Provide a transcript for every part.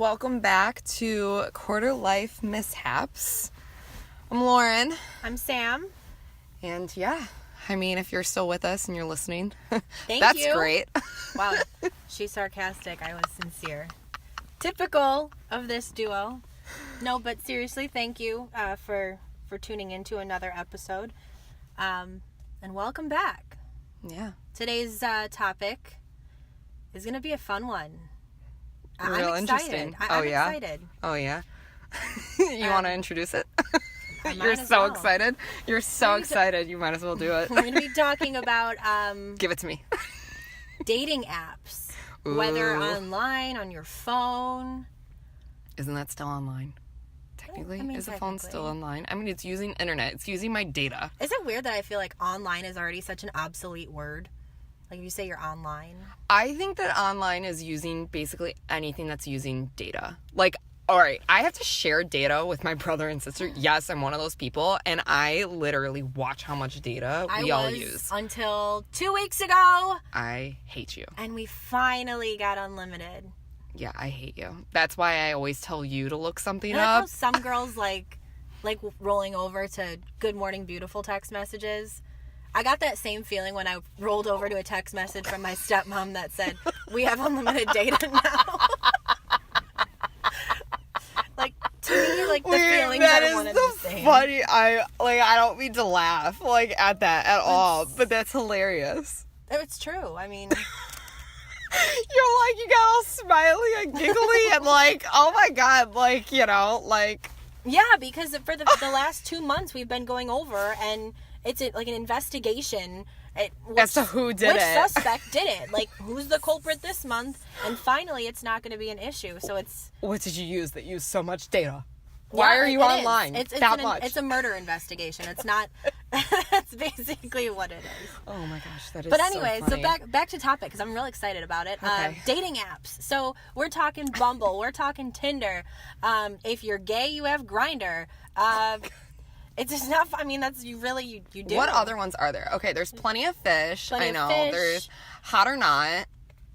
Welcome back to Quarter Life Mishaps. I'm Lauren. I'm Sam. And yeah, I mean, if you're still with us and you're listening, Thank that's you. great. Wow, she's sarcastic. I was sincere. Typical of this duo. No, but seriously, thank you for tuning into another episode. And welcome back. Yeah. Today's topic is going to be a fun one. Real I'm excited. interesting. I'm excited. Oh, yeah? You want to introduce it? I might You're as so well. excited. You're so excited. You might as well do it. We're going to be talking about Give it to me. dating apps. Whether Ooh. online, on your phone. Isn't that still online? Technically? I mean, Is the phone still technically. online? I mean, it's using internet. It's using my data. Is it weird that I feel like online is already such an obsolete word? Like if you say you're online. I think that online is using basically anything that's using data. Like, all right, I have to share data with my brother and sister. Yes, I'm one of those people, and I literally watch how much data we all use. Until 2 weeks ago, I hate you. and we finally got unlimited. Yeah, I hate you. That's why I always tell you to look something I like how up. some girls like rolling over to Good Morning Beautiful text messages. I got that same feeling when I rolled over to a text message from my stepmom that said, "We have unlimited data now." Like to me, like the feelings are one and the same. funny. I don't mean to laugh at that at all, but that's hilarious. It's true. I mean, You got all smiley and giggly and oh my god, yeah, because for the last 2 months we've been going over, and it's like an investigation. As to who did which it. suspect did it? Like, who's the culprit this month? And finally, it's not going to be an issue. So it's What did you use that used so much data? Why are you it online is. that much? It's a murder investigation. It's not. That's basically what it is. Oh my gosh, that is. But anyway, so funny. back to topic because I'm real excited about it. Okay. Dating apps. So we're talking Bumble. We're talking Tinder. If you're gay, you have Grindr. It's just not. I mean, that's you do. What other ones are there? Okay, there's Plenty of Fish. Plenty I of know. Fish. There's Hot or Not.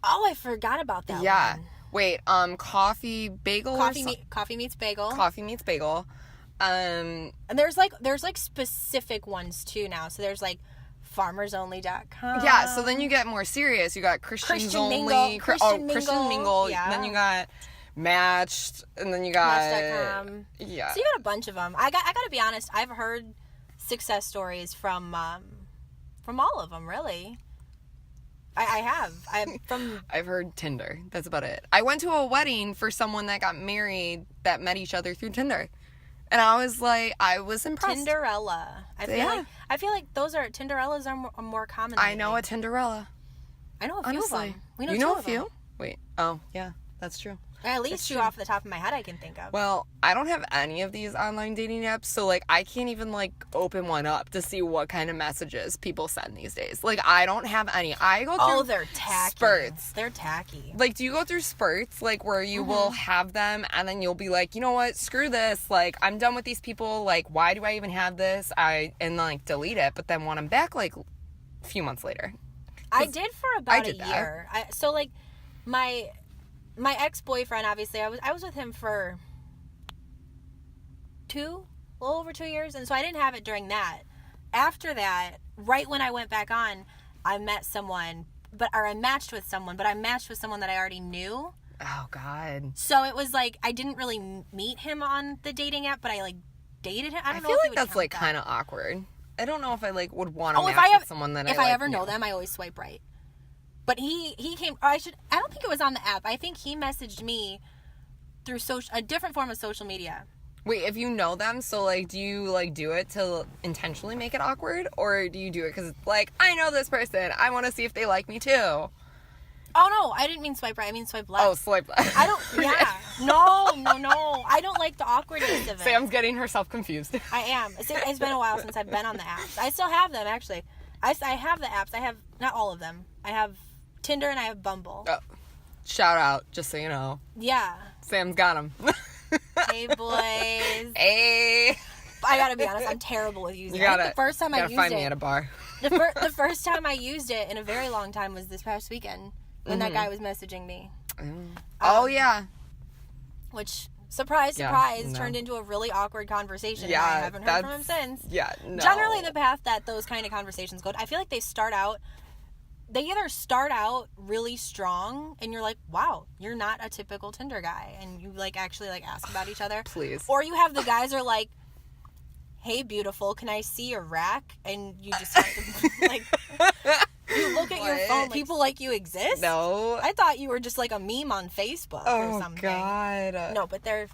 Oh, I forgot about that. Yeah. one. Wait. Coffee Bagel. Coffee meets bagel. Coffee Meets Bagel. And there's like specific ones too now. So there's like farmersonly.com. Yeah. So then you get more serious. You got Christians Christian Only. Mingle. Christian Mingle. Mingle. Yeah. Then you got Matched, and then you got Match.com. Yeah. So you got a bunch of them. I got to be honest. I've heard success stories from all of them. Really. I have. I've heard Tinder. That's about it. I went to a wedding for someone that got married that met each other through Tinder. And I was impressed. Tinderella. I feel like those are Tinderellas are more common. I know a Tinderella. I know a few Honestly. of them. We know You two know a of them. few? Wait. Oh, yeah. That's true. At least two off the top of my head I can think of. Well, I don't have any of these online dating apps, so I can't even open one up to see what kind of messages people send these days. I don't have any. I go through they're tacky. spurts. They're tacky. Do you go through spurts where you will have them and then you'll be like, you know what, screw this, I'm done with these people, why do I even have this? And delete it, but then when I'm back a few months later. I did for about did a year. My ex-boyfriend, obviously, I was with him for a little over 2 years, and so I didn't have it during that. After that, right when I went back on, I met someone, I matched with someone, but I matched with someone that I already knew. Oh, God. So it was I didn't really meet him on the dating app, but I dated him. I don't know feel if like that's kind of awkward. I don't know if I would want to if match with someone that if I ever knew. know them, I always swipe right. But he came. I don't think it was on the app. I think he messaged me through a different form of social media. Wait, if you know them, so do you do it to intentionally make it awkward, or do you do it because I know this person, I want to see if they like me too? Oh no, I didn't mean swipe right. I mean swipe left. Oh, swipe left. I don't. Yeah. No. I don't like the awkwardness of it. Sam's getting herself confused. I am. It's been a while since I've been on the apps. I still have them actually. I have the apps. I have not all of them. I have Tinder and I have Bumble. Oh, shout out, just so you know. Yeah. Sam's got them. Hey boys. Hey. I gotta be honest, I'm terrible with using it. The first time I used it. Find me at a bar. The first time I used it in a very long time was this past weekend when that guy was messaging me. Oh yeah. which, surprise, turned into a really awkward conversation. Yeah, and I haven't heard from him since. Yeah, no. Generally, the path that those kind of conversations go, I feel like they either start out really strong and you're like, wow, you're not a typical Tinder guy, and you like actually like ask about each other. Please. Or you have the guys are like, hey, beautiful, can I see your rack? And you just have to like, you look at your phone, like, people like you exist? No. I thought you were just like a meme on Facebook or something. Oh, God. No, but they're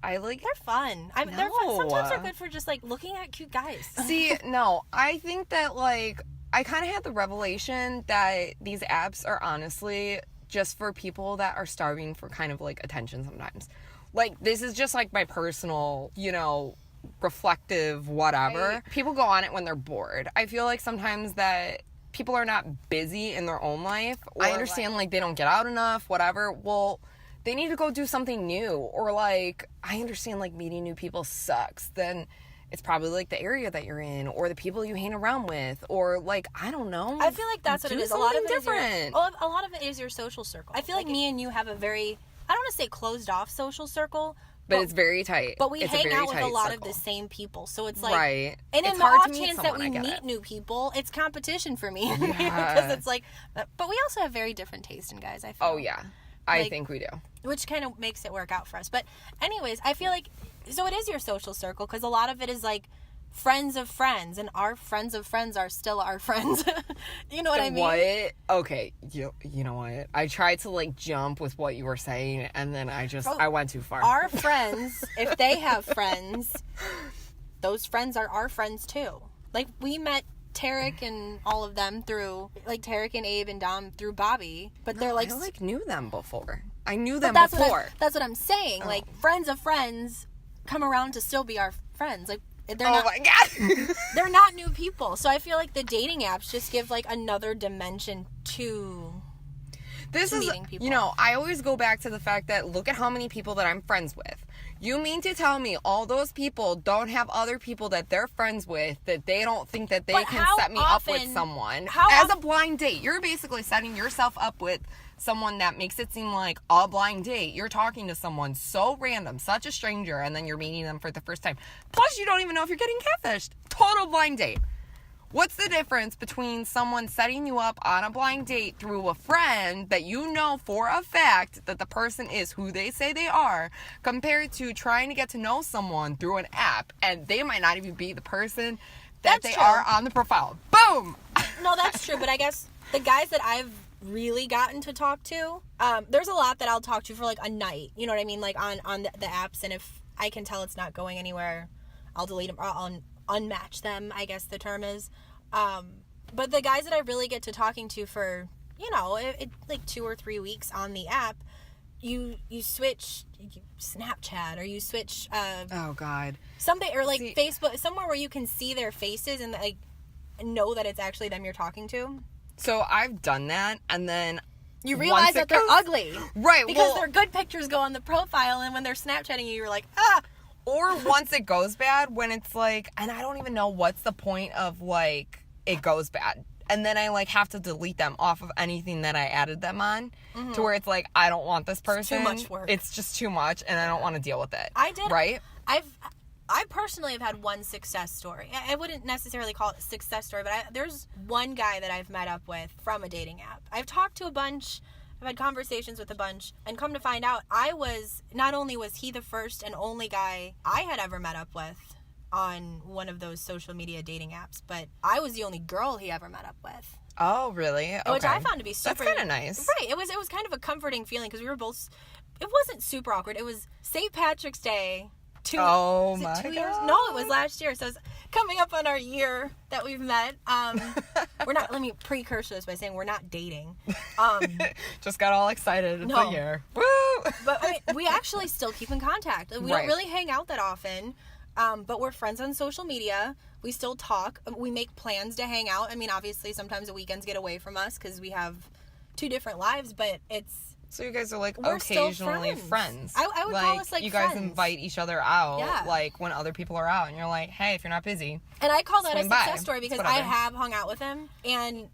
fun. They're fun. Sometimes they're good for just like looking at cute guys. See, no, I think that like, I kind of had the revelation that these apps are honestly just for people that are starving for kind of like attention sometimes. Like, this is just like my personal, you know, reflective whatever. Right. People go on it when they're bored. I feel like sometimes that people are not busy in their own life. I understand like they don't get out enough, whatever. Well, they need to go do something new. Or like, I understand like meeting new people sucks. Then it's probably like the area that you're in or the people you hang around with, or like, I don't know. I feel like that's what it is. A lot of it different. A lot of it is your social circle. I feel like me and you have a very, I don't want to say closed off social circle, but it's very tight. But we hang out with a lot of the same people. So it's like, right. And in the off chance that we meet new people, it's competition for me. Because it's like, but we also have very different taste in guys, I feel. Oh, yeah. I think we do. Which kind of makes it work out for us. But anyways, I feel like, so it is your social circle, because a lot of it is like friends of friends, and our friends of friends are still our friends. You know what I mean? What? Okay, you know what? I tried to like jump with what you were saying, and then I went too far. Our friends, if they have friends, those friends are our friends too. Like, we met Tarek and all of them through, like, Tarek and Abe and Dom through Bobby, but they're like, I like knew them before. I knew them before. That's what I'm saying. Oh. Like, friends of friends come around to still be our friends. Like, they're my God. They're not new people. So I feel like the dating apps just give like another dimension to meeting people. You know, I always go back to the fact that look at how many people that I'm friends with. You mean to tell me all those people don't have other people that they're friends with that they don't think that they can set me up with someone as a blind date? You're basically setting yourself up with someone that makes it seem like a blind date. You're talking to someone so random, such a stranger, and then you're meeting them for the first time. Plus, you don't even know if you're getting catfished. Total blind date. What's the difference between someone setting you up on a blind date through a friend that you know for a fact that the person is who they say they are, compared to trying to get to know someone through an app and they might not even be the person that they are on the profile? Boom! No, that's true, but I guess the guys that I've really gotten to talk to, there's a lot that I'll talk to for like a night, you know what I mean, like on the apps, and if I can tell it's not going anywhere, I'll delete them, or I'll unmatch them, I guess the term is. But the guys that I really get to talking to for, you know, like 2 or 3 weeks on the app, you switch Snapchat, or you switch oh God, something, or like Facebook, somewhere where you can see their faces and like know that it's actually them you're talking to. So I've done that, and then you realize that they're ugly. Right. Because their good pictures go on the profile, and when they're Snapchatting you, you're like, ah! Or once it goes bad, when it's like, and I don't even know what's the point of, like, it goes bad. And then I, like, have to delete them off of anything that I added them on, to where it's like, I don't want this person. It's too much work. It's just too much, and I don't want to deal with it. I did. Right? I personally have had one success story. I wouldn't necessarily call it a success story, but there's one guy that I've met up with from a dating app. I've talked to a bunch, I've had conversations with a bunch, and come to find out, not only was he the first and only guy I had ever met up with on one of those social media dating apps, but I was the only girl he ever met up with. Oh, really? Okay. Which I found to be super... That's kind of nice. Right. It was kind of a comforting feeling, because we were both... It wasn't super awkward. It was St. Patrick's Day... 2 years? No, it was last year. So it's coming up on our year that we've met. We're not, let me precursor this by saying we're not dating. Just got all excited. It's a year. Woo! But I mean, we actually still keep in contact. We don't really hang out that often, but we're friends on social media. We still talk. We make plans to hang out. I mean, obviously, sometimes the weekends get away from us because we have 2 different lives, but it's... So you guys are like occasionally friends. I would call us like you guys friends. Invite each other out, like when other people are out, and you're like, hey, if you're not busy. And I call that a success story because whatever. I have hung out with him, and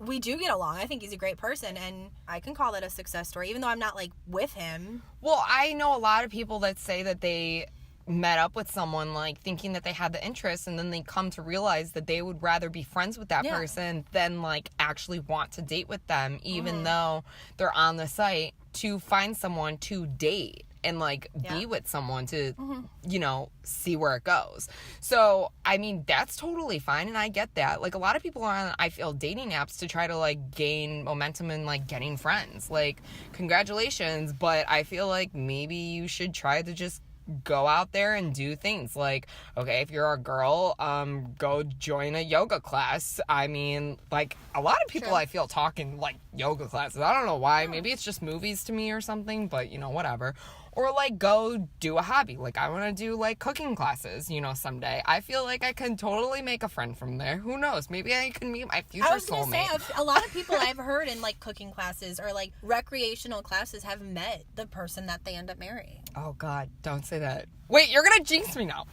we do get along. I think he's a great person, and I can call it a success story, even though I'm not, like, with him. Well, I know a lot of people that say that they met up with someone, like, thinking that they had the interest, and then they come to realize that they would rather be friends with that person than, like, actually want to date with them, even though they're on the site to find someone to date and, like, be with someone to, you know, see where it goes. So, I mean, that's totally fine, and I get that. Like, a lot of people are on, I feel, dating apps to try to, like, gain momentum and, like, getting friends. Like, congratulations, but I feel like maybe you should try to just go out there and do things. Like, okay, if you're a girl, go join a yoga class. I mean, like, a lot of people I feel talking, like, yoga classes. I don't know why. Maybe it's just movies to me or something, but, you know, whatever. Or, like, go do a hobby. Like, I want to do, like, cooking classes, you know, someday. I feel like I can totally make a friend from there. Who knows? Maybe I can meet my future soulmate. I was going to say, a lot of people I've heard in, like, cooking classes or, like, recreational classes have met the person that they end up marrying. Oh, God. Don't say that. Wait, you're going to jinx me now.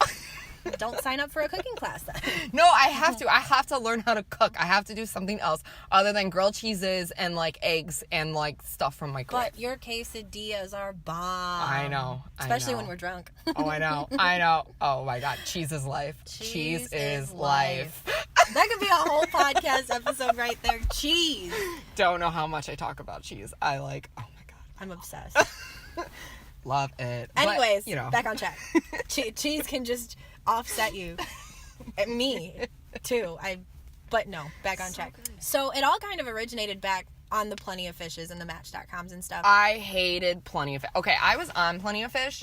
Don't sign up for a cooking class then. No, I have to. I have to learn how to cook. I have to do something else other than grilled cheeses and, like, eggs and, like, stuff from my crib. But your quesadillas are bomb. I know. Especially when we're drunk. Oh, I know. I know. Oh, my God. Cheese is life. Cheese is life. That could be a whole podcast episode right there. Cheese. Don't know how much I talk about cheese. I like, oh, my God. I'm obsessed. Love it. Anyways, but, you know. Back on track. Cheese can just offset you. And me, too. But no, back on track. Good. So it all kind of originated back on the Plenty of Fishes and the Match.coms and stuff. I hated Plenty of Fish. Okay, I was on Plenty of Fish.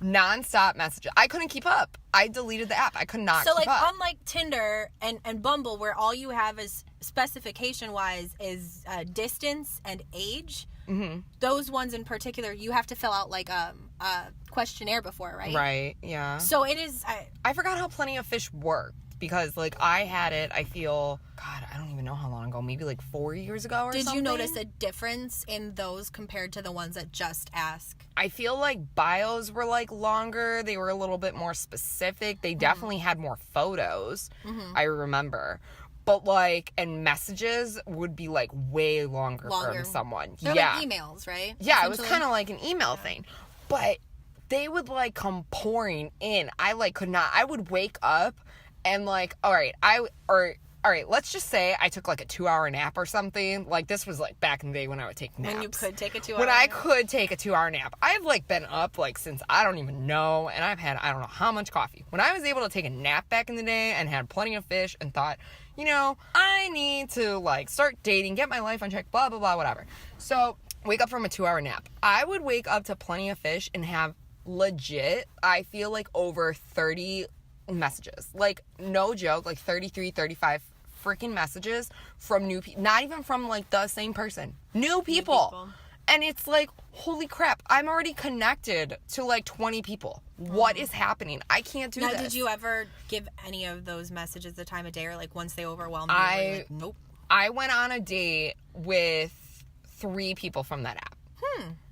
Non-stop messages. I couldn't keep up. I deleted the app. I could not keep up. So, like, unlike Tinder and Bumble, where all you have is specification-wise is distance and age, those ones in particular, you have to fill out, like, a questionnaire before, right? Right, yeah. So it is... I forgot how Plenty of Fish worked. Because, like, I had it, I feel, God, I don't even know how long ago, maybe like 4 years ago or something. Did you notice a difference in those compared to the ones that just ask? I feel like bios were, like, longer. They were a little bit more specific. They definitely had more photos, I remember. But, like, and messages would be, like, way longer. From someone. They're like emails, right? Yeah, it was kind of like an email thing. But they would, like, come pouring in. I, like, could not. I would wake up and, like, all right, let's just say I took, like, a 2-hour nap or something. Like, this was, like, back in the day when I would take naps. When you could take a 2-hour nap. When I could take a 2-hour nap. I've, like, been up, like, since I don't even know, and I've had, I don't know how much coffee. When I was able to take a nap back in the day and had Plenty of Fish and thought, you know, I need to, like, start dating, get my life on track, blah, blah, blah, whatever. So, wake up from a 2-hour nap. I would wake up to Plenty of Fish and have legit, I feel like, over 30 messages. Like, no joke, like 33, 35 freaking messages from new people. Not even from, like, the same person. New people. And it's like, holy crap, I'm already connected to, like, 20 people. What is happening? I can't do this. Now, did you ever give any of those messages the time of day, or, like, once they overwhelmed you? Like, nope. I went on a date with 3 people from that app.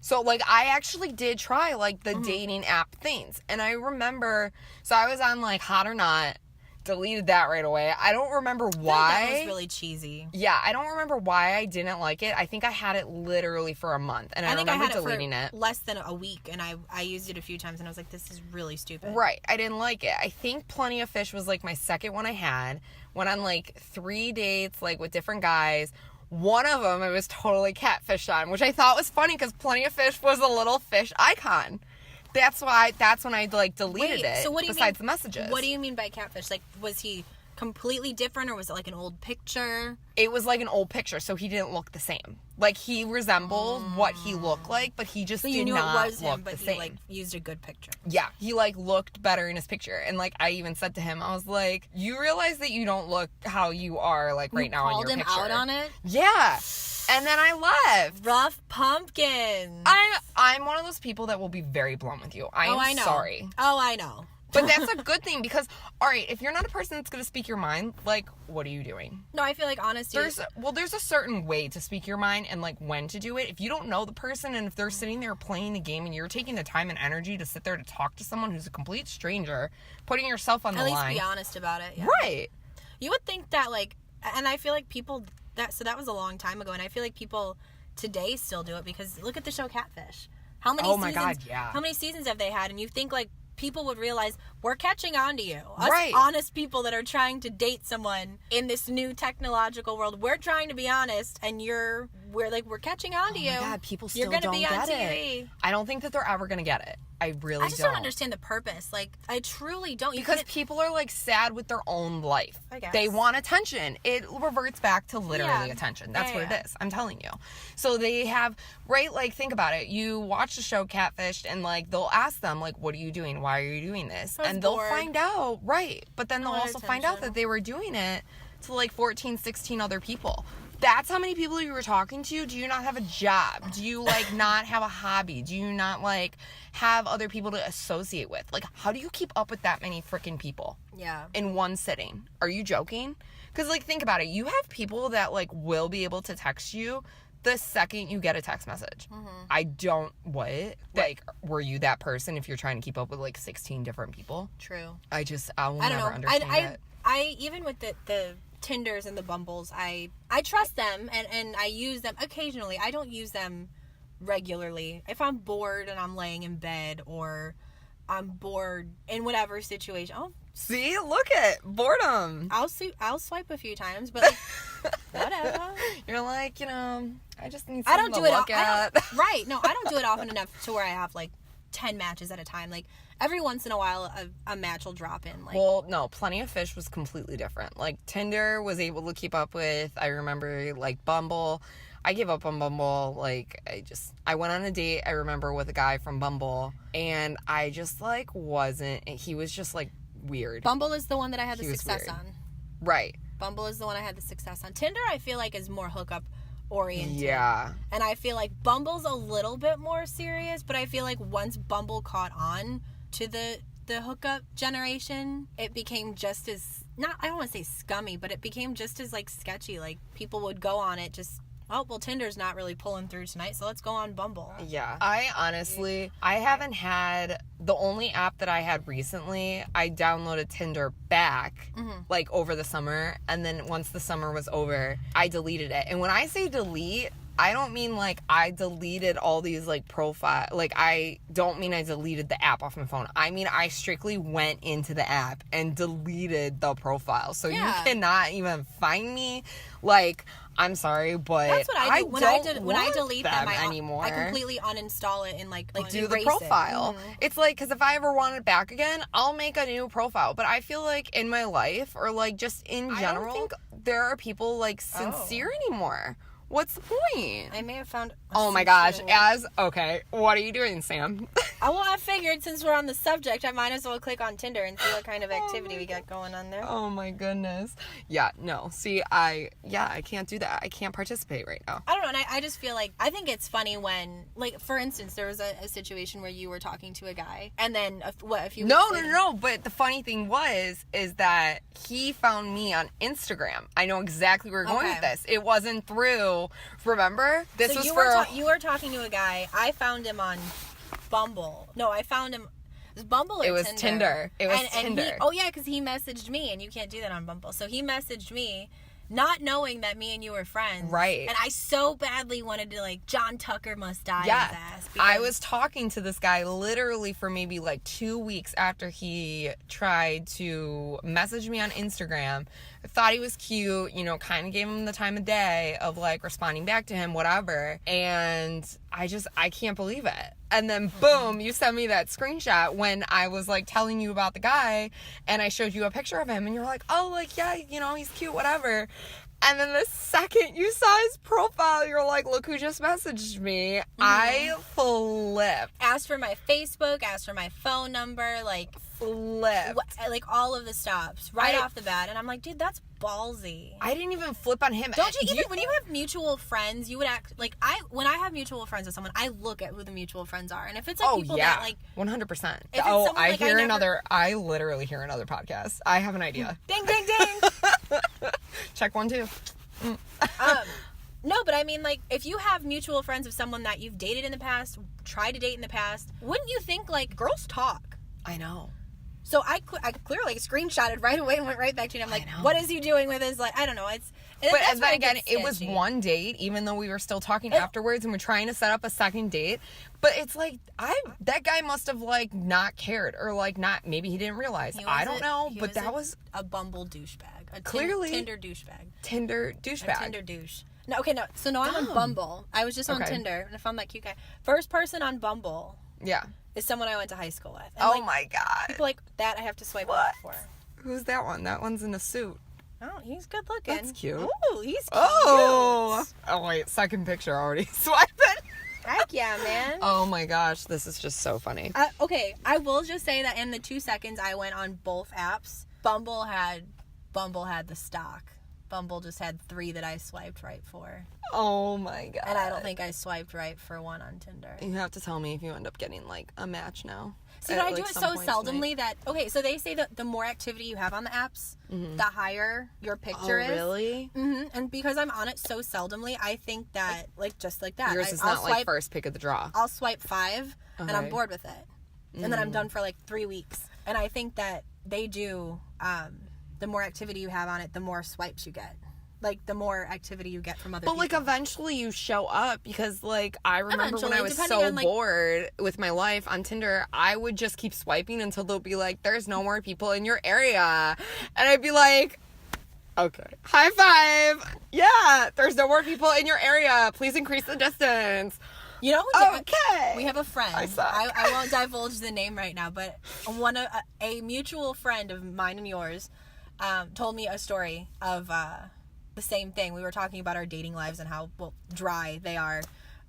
So, like, I actually did try, like, the dating app things. And I remember, so I was on, like, Hot or Not, deleted that right away. I don't remember why. That was really cheesy. Yeah, I don't remember why I didn't like it. I think I had it literally for a month. And I remember deleting it. Less than a week, and I used it a few times, and I was like, this is really stupid. Right. I didn't like it. I think Plenty of Fish was, like, my second one I had. Went on, like, 3 dates, like, with different guys. One of them I was totally catfished on, which I thought was funny because Plenty of Fish was a little fish icon. That's when I, like, deleted it. So what do you besides mean, the messages. What do you mean by catfish? Like, was he completely different, or was it like an old picture? It was like an old picture, so he didn't look the same. Like, he resembled what he looked like, but he just did not look the same. He, like, used a good picture. Yeah, he, like, looked better in his picture. And, like, I even said to him, I was like, you realize that you don't look how you are, like, right now in your picture. You called him out on it? Yeah. And then I left. Rough pumpkin. I'm one of those people that will be very blunt with you. I know. Sorry. Oh, I know. But that's a good thing because, all right, if you're not a person that's going to speak your mind, like, what are you doing? No, I feel like honesty. There's a certain way to speak your mind and, like, when to do it. If you don't know the person and if they're sitting there playing the game and you're taking the time and energy to sit there to talk to someone who's a complete stranger, putting yourself on the line. At least be honest about it. Yeah. Right. You would think that, like, and I feel like people that was a long time ago, and I feel like people today still do it because look at the show Catfish. How many Oh my seasons, God, yeah. How many seasons have they had? And you think like people would realize we're catching on to you. Us Right. honest people that are trying to date someone in this new technological world. We're trying to be honest, and we're catching on to you. Oh my God, people You're still gonna don't be on get TV. it. I don't think that they're ever gonna get it. I really I just don't understand the purpose. Like, I truly don't. Because people are like sad with their own life. I guess. They want attention. It reverts back to literally Yeah. attention. That's Yeah, what yeah. it is. I'm telling you. So they have, right, like think about it. You watch the show Catfished and like they'll ask them like, what are you doing? Why are you doing this? I was And they'll bored. find out, right. But then they'll wanted also find out attention. that they were doing it to like 14, 16 other people. That's how many people you were talking to? Do you not have a job? Do you like not have a hobby? Do you not like have other people to associate with? Like, how do you keep up with that many freaking people Yeah. in one sitting? Are you joking? Because like think about it. You have people that like will be able to text you the second you get a text message. I don't like were you that person if you're trying to keep up with like 16 different people? True. I will I don't never know. understand it. I even with the Tinders and the Bumbles, I trust them and I use them occasionally. I don't use them regularly. If I'm bored and I'm laying in bed or I'm bored in whatever situation, See, look at boredom. I'll swipe a few times, but like, whatever. You're like, I just need I something don't do to it look at. right. No, I don't do it often enough to where I have like 10 matches at a time. Like every once in a while a match will drop in. Like, Well, no, Plenty of Fish was completely different. Like Tinder was able to keep up with. I remember like Bumble. I gave up on Bumble. Like I went on a date, I remember, with a guy from Bumble, and I just like wasn't. He was just like weird. Bumble is the one that I had the He was success weird. on. Right. Bumble is the one I had the success on. Tinder, I feel like, is more hookup oriented. Yeah. And I feel like Bumble's a little bit more serious, but I feel like once Bumble caught on to the hookup generation, it became just as, I don't want to say scummy, but it became just as like sketchy. Like people would go on it just, Tinder's not really pulling through tonight, so let's go on Bumble. Yeah. I honestly, I haven't had, the only app that I had recently, I downloaded Tinder back, like over the summer, and then once the summer was over, I deleted it. And when I say delete, I don't mean like I deleted all these like profile, like I don't mean I deleted the app off my phone. I mean I strictly went into the app and deleted the profile. So you cannot even find me. Like, I'm sorry, but That's what I do. When I delete them, anymore. I completely uninstall it and like do the erase profile. it. It's like, because if I ever want it back again, I'll make a new profile. But I feel like in my life, or like just in general, think there are people like sincere anymore. What's the point? I may have found. Oh my gosh! Okay, what are you doing, Sam? I figured since we're on the subject, I might as well click on Tinder and see what kind of activity we got going on there. Oh my goodness! Yeah, no. See, I can't do that. I can't participate right now. I don't know, and I just feel like, I think it's funny when, like, for instance, there was a situation where you were talking to a guy, and then a few weeks later, No. But the funny thing is that he found me on Instagram. I know exactly where we're going with this. It wasn't through. Remember, this so was you were talking to a guy. I found him on Bumble. No, I found him. Was Bumble or Tinder? It was Tinder. It was Tinder. Because he messaged me, and you can't do that on Bumble. So he messaged me, not knowing that me and you were friends. Right. And I so badly wanted to, like, John Tucker must die his ass. I was talking to this guy literally for maybe like 2 weeks after he tried to message me on Instagram. I thought he was cute, kind of gave him the time of day of like responding back to him, whatever. And I can't believe it. And then boom, you sent me that screenshot when I was like telling you about the guy, and I showed you a picture of him, and you're like, oh, like, yeah, he's cute, whatever. And then the second you saw his profile, you're like, look who just messaged me. I flipped. Asked for my Facebook, asked for my phone number, like, Flipped. like all of the stops right off the bat. And I'm like, dude, that's ballsy. I didn't even flip on him. Don't you, when you have mutual friends, you would act like, when I have mutual friends with someone, I look at who the mutual friends are. And if it's like people that like 100%. Oh, I literally hear another podcast. I have an idea. Ding, ding, ding. Check 1, 2. No, but I mean, like, if you have mutual friends of someone that you've dated in the past, tried to date in the past, wouldn't you think, like, girls talk? I know. So I clearly screenshotted right away and went right back to you. And I'm like, know. what is he doing with his, like, I don't know. But that's then where again, gets it was sketchy. one date, even though we were still talking afterwards and we're trying to set up a second date. But it's like, that guy must have, like, not cared, or, like, not, maybe he didn't realize. I don't know, but that was a Bumble douchebag. A Clearly. Tinder douchebag. Tinder douchebag. A Tinder douche. No, okay, no. So, no, I'm on Bumble. I was just on Okay. Tinder, and I found that cute guy. First person on Bumble Yeah. is someone I went to high school with. And, Oh like, my God. people like that I have to swipe What? left for. Who's that one? That one's in a suit. Oh, he's good looking. That's cute. Oh, he's cute. Oh wait, second picture already swiping. Heck yeah, man. Oh my gosh, this is just so funny. Okay, I will just say that in the 2 seconds I went on both apps, Bumble had the stock. Bumble just had 3 that I swiped right for. Oh my God. And I don't think I swiped right for one on Tinder. You have to tell me if you end up getting, like, a match now. See, but I do it so seldomly that, okay, so they say that the more activity you have on the apps, the higher your picture is. Really? And because I'm on it so seldomly, I think that, like, just like that. Yours is I'll not like first pick of the draw. I'll swipe 5, and I'm Okay. bored with it. And then I'm done for, like, 3 weeks. And I think that they do, the more activity you have on it, the more swipes you get. Like, the more activity you get from other But, people. like, eventually you show up because, like, I remember when I was depending so on, like- bored with my life on Tinder, I would just keep swiping until they'll be like, there's no more people in your area. And I'd be like, okay. High five. Yeah, there's no more people in your area. Please increase the distance. You know who did- Okay. We have a friend. I suck. I won't divulge the name right now, but a mutual friend of mine and yours told me a story of the same thing. We were talking about our dating lives and how dry they are,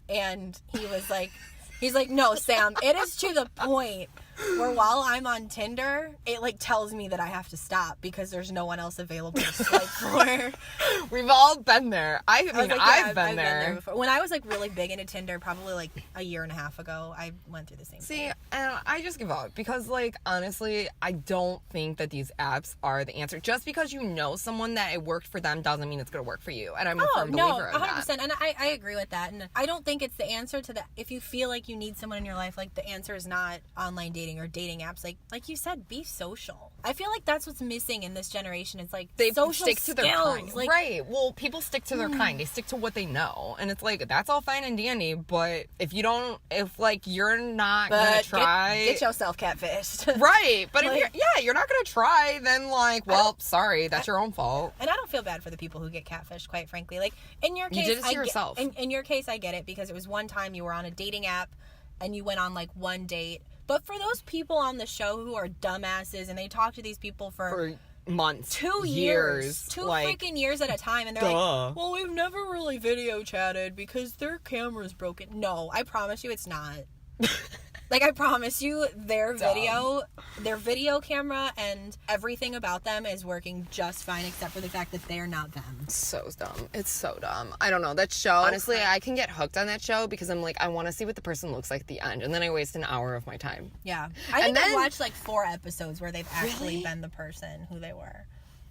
and he's like, no, Sam, it is to the point where while I'm on Tinder, it like tells me that I have to stop because there's no one else available to swipe for. We've all been there. I mean, was like, yeah, I've been there. before. When I was like really big into Tinder, probably like a year and a half ago, I went through the same thing. See, and I just give up because, like, honestly, I don't think that these apps are the answer. Just because you know someone that it worked for them doesn't mean it's going to work for you. And I'm a firm believer in that. 100%. And I agree with that. And I don't think it's the answer to that. If you feel like you need someone in your life, like, the answer is not online dating or dating apps. Like you said, be social. I feel like that's what's missing in this generation. It's like They social stick to their skills. kind. Like, right. Well, people stick to their kind. They stick to what they know. And it's like, that's all fine and dandy, but if you're not going but to try... get yourself catfished. Right. But Like- if you're not going to try, then, like, well, sorry, that's your own fault. And I don't feel bad for the people who get catfished, quite frankly. Like, in your case, You did it to yourself. In your case, I get it because it was one time you were on a dating app and you went on like one date. But for those people on the show who are dumbasses and they talk to these people for months, 2 years, 2 freaking years at a time, and they're like, well, we've never really video chatted because their camera's broken. No, I promise you it's not. Like, I promise you, their video camera and everything about them is working just fine, except for the fact that they're not them. So dumb. It's so dumb. I don't know. That show, honestly, I can get hooked on that show because I'm like, I want to see what the person looks like at the end. And then I waste an hour of my time. Yeah. I think then- I've watched like 4 episodes where they've actually Really? been the person who they were.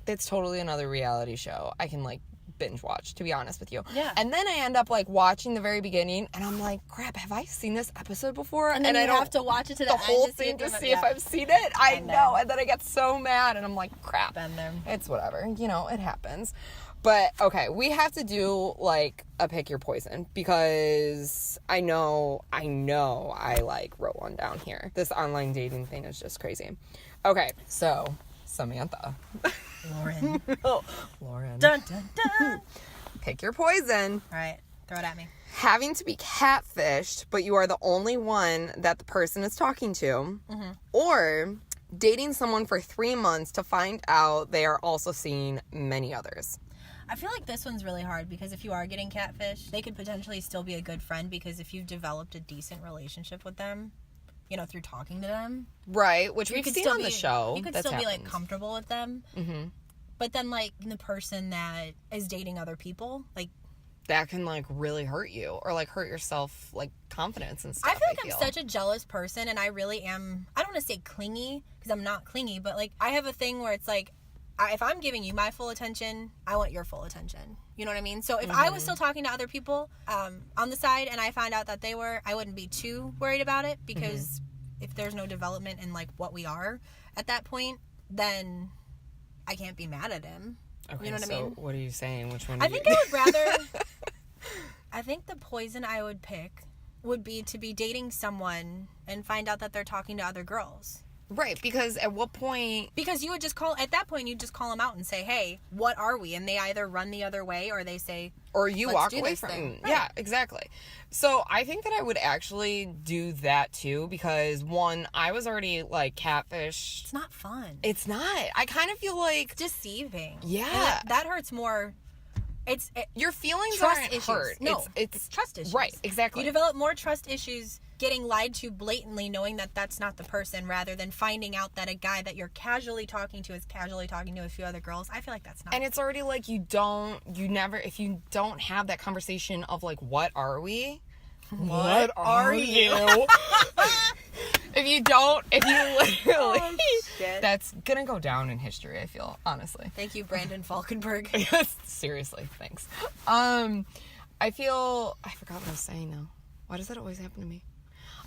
It's totally another reality show. I can, like, binge watch, to be honest with you. Yeah. And then I end up, like, watching the very beginning and I'm like, crap, have I seen this episode before? And then I you don't have to watch it to the, the end whole to see thing if to you're- see if yeah. I've seen it. I Been know. there. And then I get so mad and I'm like, crap. Been there. It's whatever. You know, it happens. But, okay, we have to do, like, a pick your poison because I know I, like, wrote one down here. This online dating thing is just crazy. Okay, so, Samantha. Lauren. Lauren. Dun, dun, dun. Pick your poison. All right. Throw it at me. Having to be catfished, but you are the only one that the person is talking to. Mm-hmm. Or dating someone for 3 months to find out they are also seeing many others. I feel like this one's really hard because if you are getting catfish, they could potentially still be a good friend because if you've developed a decent relationship with them, you know, through talking to them. Right, which You we've could seen still on the show. You could That's still be, like, happened. comfortable with them. Mm-hmm. But then, like, the person that is dating other people, like, That can, like, really hurt you or, like, hurt your self, like, confidence and stuff. I feel like I'm such a jealous person, and I really am. I don't want to say clingy because I'm not clingy, but like I have a thing where it's like, if I'm giving you my full attention, I want your full attention. You know what I mean? So if I was still talking to other people on the side, and I find out that they were, I wouldn't be too worried about it because if there's no development in like what we are, at that point, then I can't be mad at him. Okay, you know what so I mean? what are you saying? Which one? I think I would rather. I think the poison I would pick would be to be dating someone and find out that they're talking to other girls. Right, because at what point... Because you would just call... At that point, you'd just call them out and say, hey, what are we? And they either run the other way or they say... Or you Let's walk do away this from thing. it. Right. Yeah, exactly. So I think that I would actually do that too because, one, I was already, like, catfished. It's not fun. It's not. I kind of feel like... It's deceiving. Yeah. And that hurts more... Your feelings trust aren't issues. hurt. No, it's trust issues. Right, exactly. You develop more trust issues getting lied to blatantly, knowing that that's not the person, rather than finding out that a guy that you're casually talking to is casually talking to a few other girls. I feel like that's not. And it's already like if you don't have that conversation of like, what are we? What are you? if you literally, shit. that's gonna go down in history, I feel, honestly. Thank you, Brandon Falkenberg. Seriously, thanks. I forgot what I was saying now. Why does that always happen to me?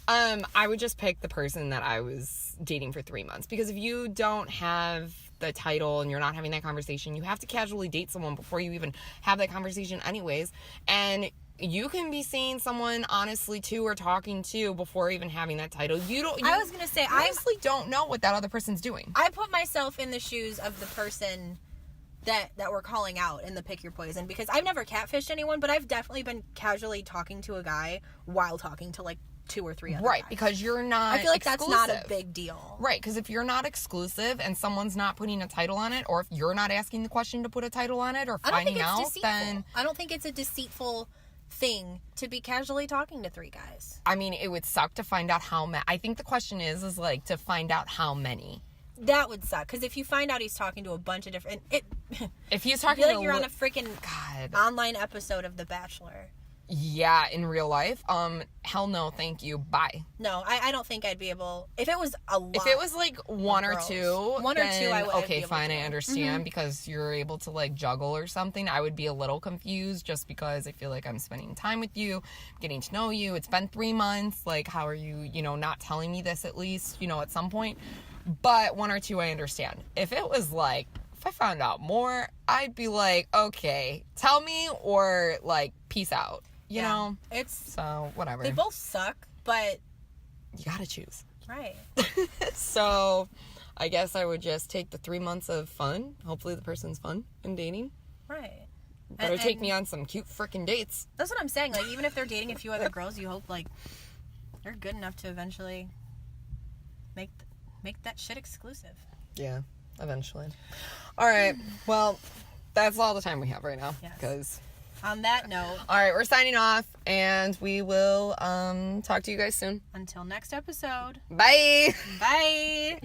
I would just pick the person that I was dating for 3 months, because if you don't have the title and you're not having that conversation, you have to casually date someone before you even have that conversation anyways. And you can be seeing someone honestly too, or talking to, before even having that title. I was gonna say, I honestly don't know what that other person's doing. I put myself in the shoes of the person that we're calling out in the Pick Your Poison, because I've never catfished anyone, but I've definitely been casually talking to a guy while talking to like 2 or 3 other Right, guys. because you're not I feel like exclusive. that's not a big deal. Right, because if you're not exclusive and someone's not putting a title on it, or if you're not asking the question to put a title on it, or finding out, then... I don't think it's a deceitful thing to be casually talking to 3 guys. I mean, it would suck to find out how many. I think the question is like to find out how many. That would suck, because if you find out he's talking to a bunch of different... If he's I talking feel like to... you're on a freaking God. online episode of The Bachelor. Yeah, in real life. Hell no, thank you. Bye. No, I don't think I'd be able... If it was a lot... If it was like one or girls. two, One or then, two, I would okay, be able fine, to. I understand, because you're able to like juggle or something. I would be a little confused just because I feel like I'm spending time with you, getting to know you. It's been 3 months. Like, how are you, not telling me this at least, at some point? But 1 or 2, I understand. If it was like, if I found out more, I'd be like, okay, tell me, or like, peace out. You know? It's... So, whatever. They both suck, but... You gotta choose. Right. So, I guess I would just take the 3 months of fun. Hopefully the person's fun in dating. Right. Better take me on some cute freaking dates. That's what I'm saying. Like, even if they're dating a few other girls, you hope, like, they're good enough to eventually make that shit exclusive. Yeah, eventually. All right. Well, that's all the time we have right now. Yes. Because... On that note... All right, we're signing off, and we will talk to you guys soon. Until next episode. Bye! Bye!